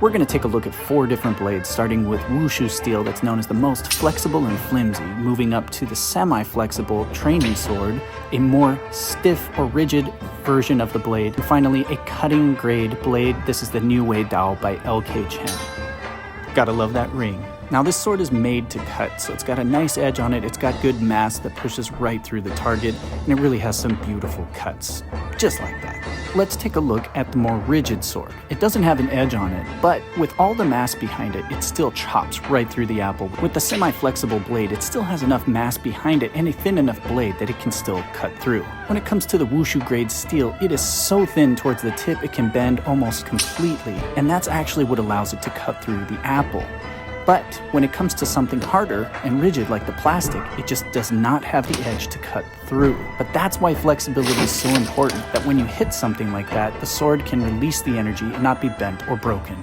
We're going to take a look at 4 different blades, starting with Wushu steel that's known as the most flexible and flimsy, moving up to the semi-flexible training sword, a more stiff or rigid version of the blade, and finally a cutting grade blade. This is the New Wei Dao by LK Chen. Gotta love that ring. Now this sword is made to cut, so it's got a nice edge on it, it's got good mass that pushes right through the target, and it really has some beautiful cuts, just like that. Let's take a look at the more rigid sword. It doesn't have an edge on it, but with all the mass behind it, it still chops right through the apple. With the semi-flexible blade, it still has enough mass behind it and a thin enough blade that it can still cut through. When it comes to the Wushu grade steel, it is so thin towards the tip it can bend almost completely, and that's actually what allows it to cut through the apple. But when it comes to something harder and rigid like the plastic, it just does not have the edge to cut through. But that's why flexibility is so important, that when you hit something like that, the sword can release the energy and not be bent or broken.